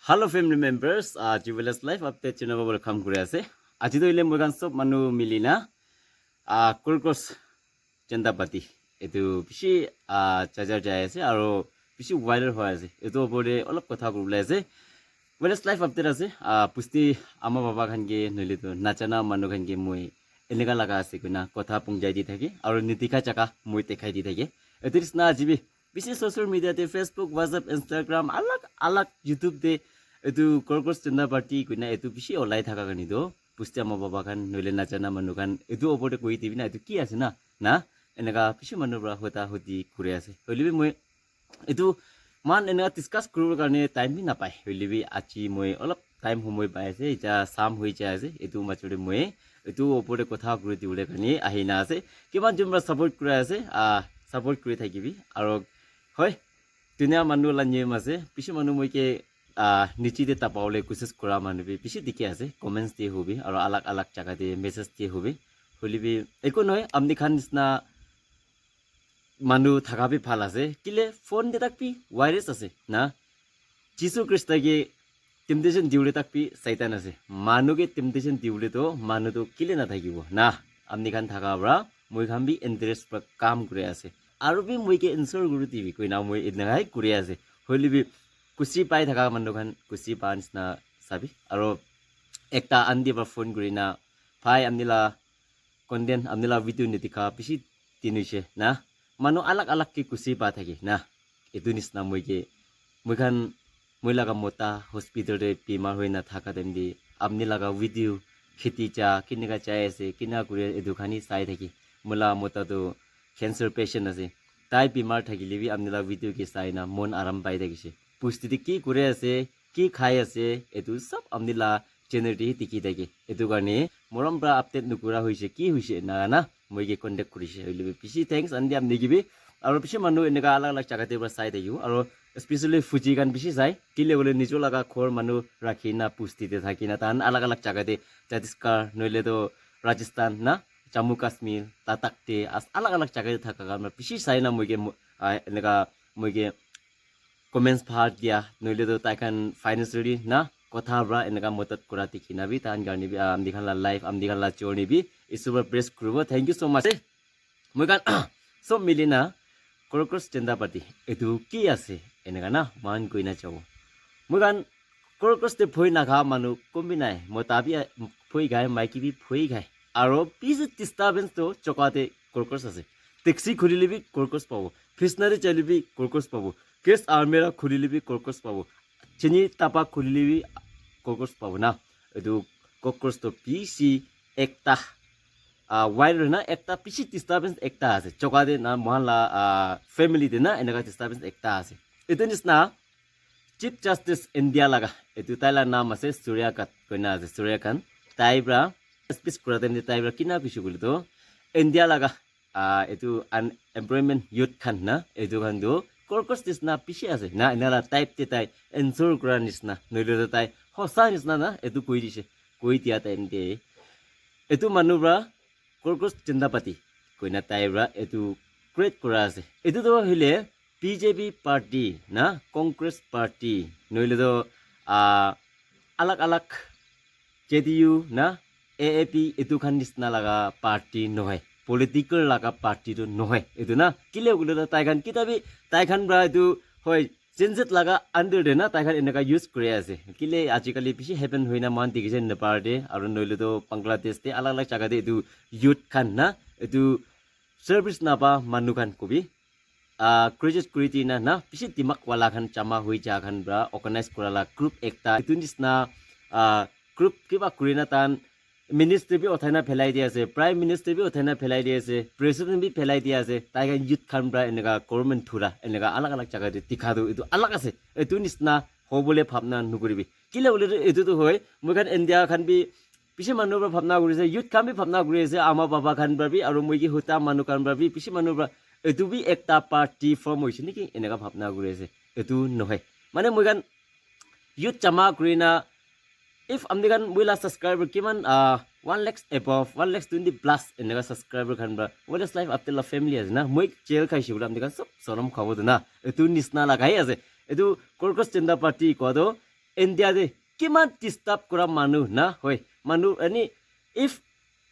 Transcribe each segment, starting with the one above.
Hello family members, Jubileous Life update channel welcome kuri ase. Aji to ile moigan sob manu milina Kurkos Chendapati. Etu bishi charger jai ase aro bishi viral hoy ase. Etu opore olop kotha kurule ase. Jubileous Life update ase. Pusti ama baba khan ge noli to nachana manu khan ge moi enega laga ase kuna kotha pungjai di thake aro nitika chaka moi dekhai di thake. Etu isna ajibi bishi social media te Facebook, WhatsApp, Instagram alag YouTube te etu Kurkos Chendapati kuna etu bishi olai thaka kani do pusti ama baba khan noile nachana manu khan etu opore koi tibi na etu ki ase na enega bishi manu bra hota hoti kure ase holibi moi etu man enega discuss kurur karne time bi na pai holibi achi moi olop time homoi pai ase ja sam hoi ja ase etu machore moi etu opore kotha kuri diule kani ahina ase kiman jumra support kura ase support kuri thakibi aro hoy dunia manu la nyem ase bishi manu moi ke nichi de tapaule kosis kura manu bi bishi dikhi ase comments de hobi aro alag jaga de message de hobi holibi eko noy amni khan nisna manu thaka bi phal ase kile phone de tak pi virus ase na jisu krista ge temptation diule tak pi satan ase manu ge temptation diule to manu to kile na thakibo na amni khan thaka bra moi khan bi interest pra kam kure ase aro bi moi ke answer guru tv koina moi idnagai kure ase holibi kusi pai thaka manu khan kusi pans na sabi aro ekta andi ba phone gurina phai amnila content amnila video ni dikha bishi tinuche na manu alag ki kusi pa thaki na edunis na moi khan moi laga mota hospital re bimar hoina thaka demdi amni laga video khiti cha kiniga chai ase kina kure edu khani sai thaki mula mota to cancer patient ase tai bimar thaki libi amni laga video ki sai na mon aram pai thakise pustiti ki kure ase ki khai ase edu sab amni la channel ri tiki thaki edu garne moram bra update nukura hoise ki hoise na moi ke contact kurise hoile bishi thanks andi amni gibi aro bishi manu enega alag jaga te bra sai thakiu aro especially fuji gan bishi sai kile bole nijo laga khor manu rakhina pusti te thakina tan alag jaga te Chhattisgarh noile to Rajasthan na Jammu Kashmir Ladakh te alag jaga te thaka gan bishi sai na moi ke enega moi ke comments bhar dia noile to tai kan financially na kotha bra enega motat kura tikhina bi tan garni bi amdi khan la life amdi khan la journey bi isubar press krubo thank you so much moi kan so milina Kurkos Chendapati etu ki ase enega na man koina chabo moi kan Kurkos te phoi na kha manu kombinai motabi phoi gai maiki bi phoi gai aro peace disturbance to chokate Kurkos ase taxi khulile bi Kurkos pabo fishnary chalibi Kurkos pabo case armera khulile bi Kurkos pabo chini tapa khulile bi Kurkos pabo na edu Kurkos to PC ekta wider na ekta PC disturbance ekta ase chokade na mohalla family de na enega disturbance ekta ase etunis na Chief Justice India laga etu taila naam ase Suryakat koina ase Suryakan taibra speech kuraten taibra kina bishi gulito India laga etu unemployment youth khan na etu khan do Kurkos disna pishi ase na enala type te tai answer kura nisna noilo tai hosa nisna na etu koi dise koi dia time de etu manubra Kurkos Chendapati koina taibra etu create kura ase etu to hile BJP party na Congress party noile to alag JDU na AAP etu khan nisna laga party nohai political laga party to nohai etu na kile gulo ta tai khan kitabi tai khan bra etu hoi changes laga under de na tai khan enaka use kore ase kile ajikali bishi happen hoina man dikise Nepal de aro noile to Bangladesh te alag jaga de etu youth khan na etu service na ba manu khan kobi crisis security na bishi dimak wala khan chama hui ja khan bra organize korala group ekta itunis na group kiba kurina tan ministry bi othaina phelai dia ase prime minister bi othaina phelai dia ase president bi phelai dia ase tai kan youth khan bra enega government thura enega alag jaga de tikha do etu alag ase etunis na hobole bhabna nuguribi kile bole etu to hoy moi kan India khan bi bishi manu bra bhabna gurise youth khan bi bhabna gurise ama baba khan bra bi aro moi gi huta manu khan bra bi bishi manu bra etu bi ekta party form hoise niki enega bhabna gurise etu nohai mane moi kan youth chama kurina if amdigan wila subscriber kiman 1 lakhs above 1 lakhs 20 plus enega subscriber khan bra Jubileous Life after la family as na moi jail khai shibula amdigan sob soram khabo na etu nisna lagai ase etu Kurkos Chendapati ko do India de kiman disturb kura manu na hoy manu ani if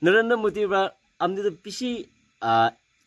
Narendra Modi ba amni to pishi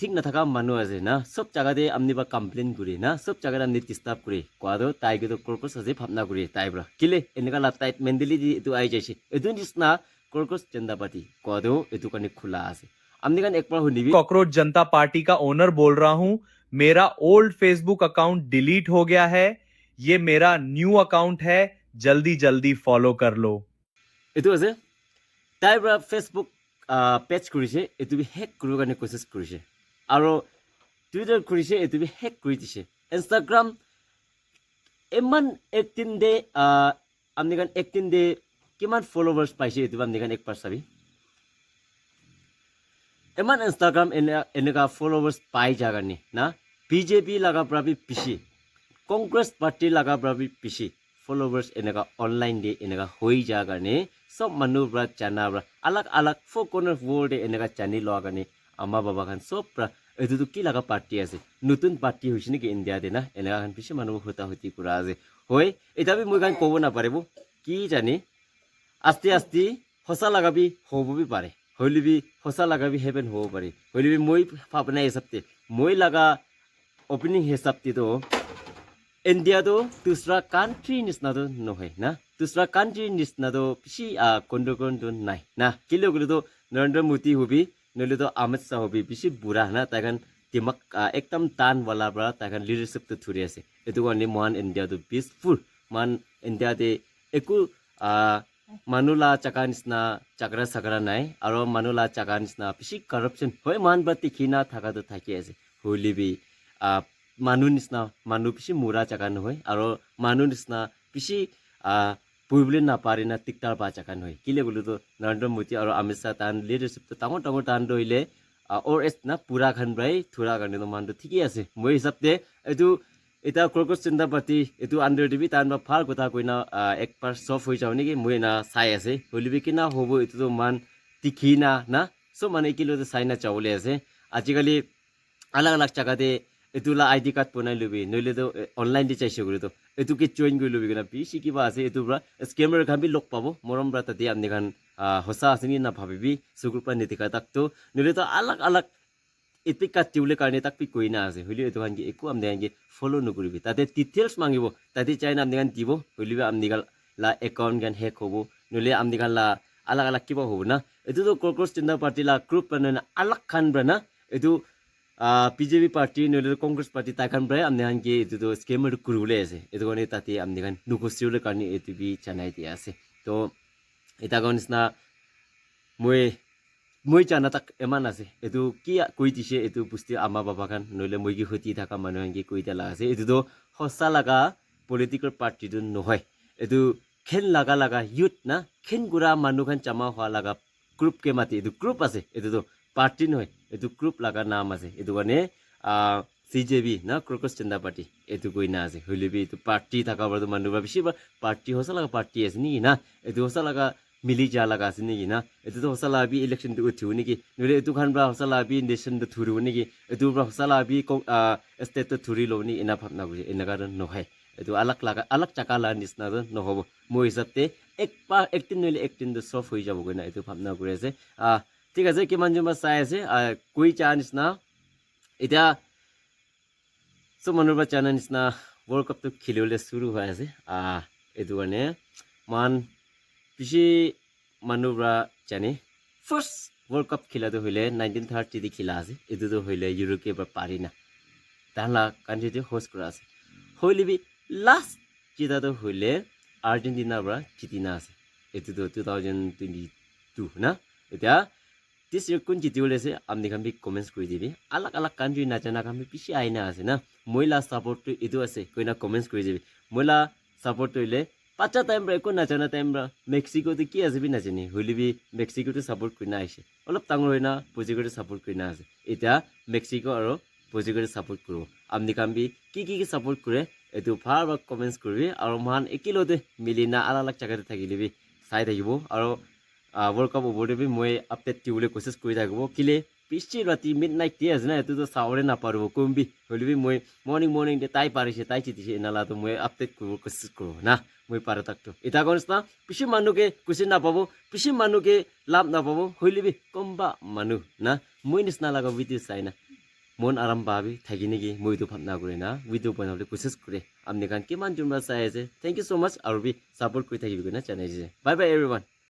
ঠিক না থাকা মানুহ আছে না সব জায়গাতে আমনি বা কমপ্লেইন করি না সব জায়গাতে আমনি ডিস্টার্ব করি কোয়াদো তাইকে তো কর্কস আছে ভাবনা করি তাই ব্রা কিলে এনেকা লা তাই মেন্টালিটি এটো আই যাইছে এটো নিসনা কর্কস জনতা পার্টি কোয়াদো এটো কানে খোলা আছে আমনি কান একবার শুনিবি कॉकरोच जनता पार्टी का ओनर बोल रहा हूं मेरा ओल्ड फेसबुक अकाउंट डिलीट हो गया है ये मेरा न्यू अकाउंट है जल्दी जल्दी फॉलो कर लो এটো আছে তাই ব্রা ফেসবুক পেজ কৰিছে এটো বি হেক কৰিব কাৰণে কোচিছ কৰিছে আৰু টুইটাৰ কৰিছে এটো বি হেক কৰি দিছে ইনষ্টাগ্ৰাম ইমান একদিন দে আমনি কান একদিন দে কিমান ফলোৱাৰ্ছ পাইছে এটো আমনি কান একবাৰ চাবি ইমান ইনষ্টাগ্ৰাম এনেকা ফলোৱাৰ্ছ পাই জাগানি না বিজেপি লাগা প্ৰাবি পিছি কংগ্ৰেছ পাৰ্টি লাগা প্ৰাবি পিছি ফলোৱাৰ্ছ এনেকা অনলাইন দে এনেকা হৈ জাগানি সব মানুহ ব্ৰা জানা ব্ৰা আলাগ আলাগ ফো কৰ্নাৰ ৱৰ্ল্ড এনেকা জানি লোৱা কাৰণে আমা বাবা খান সব ব্ৰা এটো কি লাগা পাৰ্টি আছে নতুন পাৰ্টি হৈছে নেকি ইণ্ডিয়াতে না এনেকা খান পিছে মানুহ হতা হতি কৰা আছে হয় এটা বি মই গান ক'ব নাপাৰিব কি জানি আস্তে আস্তে হসা লাগাবি হববি পাৰে হলিবি হসা লাগাবি হেভেন হব পারে হলিবি মই ভাবনা হিসাবতে মই লাগা ওপেনিং হিসাবতে তো ইন্ডিয়া তো दूसरा কান্ট্রি নিসনা তো নহয় না दूसरा কান্ট্রি নিসনা তো পিছি কন্ডকন তো নাই না কিলো গলো তো নরেন্দ্র মোদি হবি নলে তো অমিত শাহ হবি পিছি বুড়া না তাইখান দিমাগ একদম টান वाला ব্রা তাইখান লিডারশিপ তো থুরি আছে এটো কাৰণে মহান ইন্ডিয়া তো পিসফুল মান ইন্ডিয়া তে একো মানুলা চাকা নিচিনা চাকৰা চাকৰা নাই আৰু মানুলা চাকা নিচিনা পিছি কাৰাপশ্যন হয় মান বা তিখিনা থাকাটো থাকি আছে হলিবি মানুহ নিচিনা মানুহ পিছি মুৰা চাকা নহয় আৰু মানুহ নিচিনা পিছি পুইবলে নাপাৰি না টিকটাৰ বা চাকা নহয় কিলে গলো তো নৰেন্দ্ৰ মোদী আৰু অমিত শাহ তান লিডাৰশিপটো ডাঙৰ ডাঙৰ টান ধৰিলে অৰ এছ না পুৰা খান ব্ৰাই থোৰা কাৰণে মানটো ঠিকেই আছে মই হিচাপতে এইটো এটা কৰ্কচ চিন্তা পাতি এটো আন্ডাৰ দিবি তান বা ভাল কথা কইনা একবাৰ সফ হৈ যাও নেকি মই না চাই আছে হলিবি কিনা হবো এটো মান তিখিনা না সব মানে কিলোতে চাইনা চাউলে আছে আজিকালি আলাগ আলাগ জায়গাতে এতুলা আইডি কার্ড বনাই লবি নইলে তো অনলাইন দি চাইছে করে তো এতুকে জয়েন কৰি লবি না পিছি কিবা আছে এটো ব্ৰা স্ক্যামাৰ খান বি লগ পাবো মৰম ব্ৰা তাতে আমনি খান হসা আসনি না ভাবিবি সুগুৰ পৰা নিতিকা তাকতো নইলে তো আলাগ আলাগ এপিক কাটিউলে কাৰণে তাক পি কইনা আছে হইলি এটো খান কি একো আমনি খান কি ফলো নকৰিবি তাতে ডিটেইলছ মাগিব তাতে চাইনা আমনি খান দিব হইলি আমনি গাল লা একাউন্ট গান হেক হবো নইলে আমনি গাল লা আলাগ আলাগ কিবা হবো না এটো তো কৰ্কচ চিন্তা পাৰ্টি লা গ্ৰুপ বানানা আলাগ খান ব্ৰা না এটো বিজেপি পাৰ্টি নইলে কংগ্ৰেস পাৰ্টি তাইখান প্ৰায় আমনি খান কি এটো তো স্কেমাৰ কৰবলে আছে এটো কাৰণে তাতে আমনি খান নুকসিউলে কাৰণে এটো বি জানাই দিয়া আছে তো এটা কোন নিচিনা মই জানা তাক এমান আছে এটো কি কই দিছে এটো বুস্তি আমা বাবা খান নইলে মই কি হতি থাকা মানুহ কি কই দেলা আছে এটো তো হসা লাগা পলিটিক্যাল পার্টি তো নহয় এটো খেন লাগা লাগা ইউথ না খেন গুৰা মানুহ খান জামা হওয়া লাগা গ্রুপ কে মাতি এটো গ্রুপ আছে এটো তো পার্টি নহয় এটো গ্রুপ লাগা নাম আছে এটো কাৰণে সিজেবি না কৰ্কচ চিন্তা পার্টি এটো কই না আছে হইলেবি এটো পার্টি থাকা বড় মানুহ বা বেশি পার্টি হসা লাগা পার্টি আছে নি না এটো হসা লাগা মিলি যা লাগা আছে নি না এটো তো হসা লাবি ইলেকশন তো উঠিও নেকি নলে এটো খান ব্রা হসা লাবি নেশন তো থুরিও নেকি এটো ব্রা হসা লাবি স্টেট তো থুরি লনি এনা ভাবনা বুঝে এনা কাৰণ নহয় এটো আলাগ লাগা আলাগ চাকা লা নিচিনা নহব মই হিচাপতে একদিন নইলে একদিন তো সফ হৈ যাব গইনা এটো ভাবনা কৰি আছে ঠিক আছে কিমান জমা চাই আছে কই চা নিচিনা এতিয়া সব মানুহ বা চানা নিচিনা ওয়ার্ল্ড কাপ তো খেলিবলে শুরু হৈ আছে এটো কাৰণে মান পিছি মানুহরা জানে ফার্স্ট ওয়ার্ল্ড কাপ খেলাটো হইলে 1930 দি খেলা আছে এটো তো হইলে ইউরোপে বা পারি না তাহলা কান্ট্রিতে হোস্ট করা আছে হইলিবি লাস্ট জিতাটো হইলে আর্জেন্টিনা ব্রা জিতিনা আছে এটো তো 2022 না এটা this year কোন জিতিবলে আছে আমনি খান বি কমেন্টস কৰি দিবি আলাগ আলাগ কান্ট্রি নাজানা খান পিছি আইনা আছে না মইলা সাপোর্ট এটো আছে কইনা কমেন্টস কৰি দিবি মইলা সাপোর্ট হইলে পাঁচটা টাইম ব্রা একো নাজানা টাইম ব্রা মেক্সিকোতে কি আছে বি নাজানি হইলিবি মেক্সিকোতে সাপোর্ট কৰি না আইছে অলপ ডাঙৰ হৈ না পজিকোতে সাপোৰ্ট কৰি না আছে এটা মেক্সিকো আৰু পজিকোতে সাপোৰ্ট কৰিব আমনি খান বি কি সাপোৰ্ট কৰে এটো ভাল বা কমেন্টস কৰিবি আৰু মান একিলতে মিলিনা আলাগ আলাগ জায়গাতে থাকিলিবি চাই থাকিব আৰু ওয়াৰ্ল্ড কাপ ওভাৰ দেবি মই আপডেট দিবলৈ কোচিছ কৰি থাকিব কিলে পিছি ৰাতি মিডনাইট দিয়ে আছে না এটো তো চাওৰে নাপাৰো কমবি হলিবি মই মৰ্নিং দে তাই পাৰিছে তাই চিতিছে নালা তো মই আপডেট কৰিব কোশিশ কৰো না মই পাৰো তাকটো এটা কনস্তা পিছি মানুহে কুছি নাপাব পিছি মানুহে লাভ নাপাব হলিবি কমবা মানুহ না মই নিছনা লাগা ভিডিও চাই না মন আরাম ভাবি থাকি নেকি মই তো ভাবনা করে না ভিডিও বানাবলে কোশিশ করে আপনি কান কিমান জুমরা চাই আছে থ্যাংক ইউ সো মাচ আর বি সাপোর্ট করে থাকিবি না চ্যানেল বাই বাই এভরিওয়ান